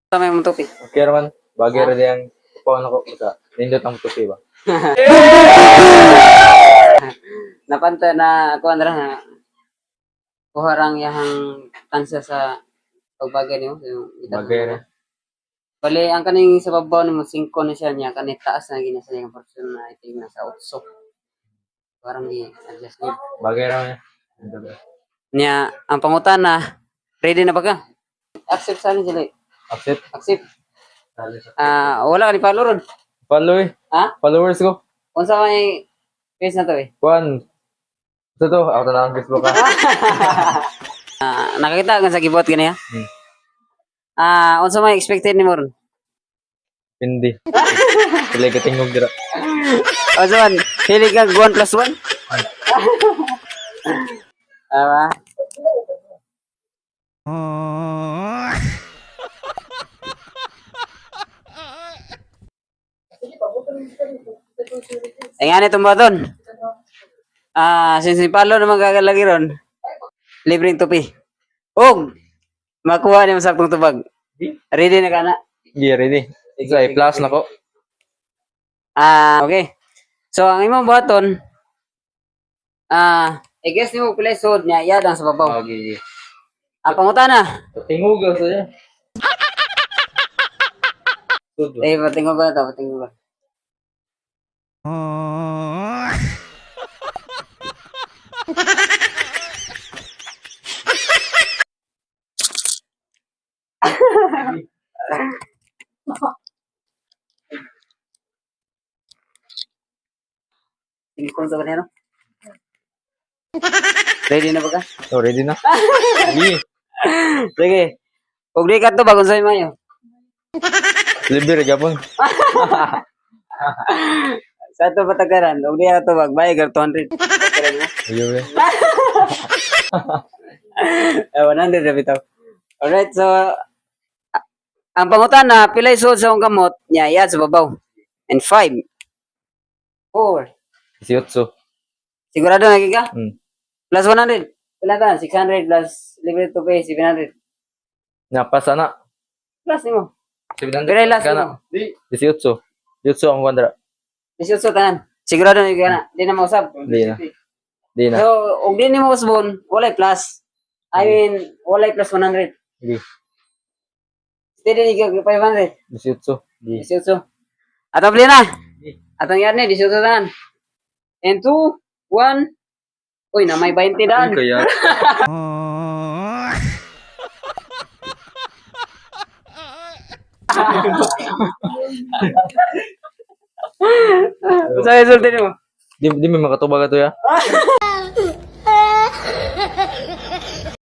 Tama yung tupi. Okay naman. Bagay rin yung paano ko sa nindot ang tupi ba? Napanta na kuha na lang na kuharang yang tansya sa pagbagay niyo. Yung Bagay rin. Bali, ang kaning sa babaw ni mo, 5 na siya niya, kaning taas na ginasa niya yung portion na iting nasa 8. Parang i-adjust niya. Bagay rin. Niya, ang pangutan na, ready na ba ka? Accept sa akin sila. Accept. Accept. Wala ka ni follow ron. Follow eh. Ha? Followers ko. Kung sa may page na to eh. Juan. Ito to. Ako na ang Facebook ka. Nakakita ka sa keyboard kaniya? Unsa may expected ni mo ron? Hindi. Sila katingog dira. Unsa man? Hilig ka 1+1? Tama. Ay nga nitong baton. Since ni Palo naman gagalagi ron, libreng tupi. Og, makuha niya masaktong tubag. Ready na ka na? Hindi, ready. Isa, i-plus na ko. Okay. So, ang imong baton, i-guess ni mo pala sod niya, iyadang sa babaw. Okay. Pangutana. Tingog ka sa'yo. Tudo. Patingog ba ito? Patingog ba? Sige, kung sa kanino? Ready na ba ka? Oh, ready na? Sige. Sige. Huwag di ka ito bagon sa'yo mayo. Libre Japon. Sa ito patagaran, huwag di ka ito bagbay, 200. Ayun eh. 100 na bitaw. Alright, so, ang pangutan na, pilay suod sa akong gamot, niya, iyad sa babaw. And 5. 4. 18. Sigurado na ka? Plus 100. Pila ta? 600 plus libre to pay, 700. Napasa na. Plus ni mo. 700. Pero last Kana. mo. 18. 18 ang kwadra. 18 tanan. Sigurado na ka na. Di na mausap. Di na. Di na. So, kung di ni mo usbon, walay plus. I mean, walay plus 100. Di. Steady ni ka 500. 18. Di. 18. Atong bili na. Atong yan ni, 18 tanan. And 2, 1. Uy, na may 20 daan. Kaya. Sa resulta mo. Di may makatubag ito ya.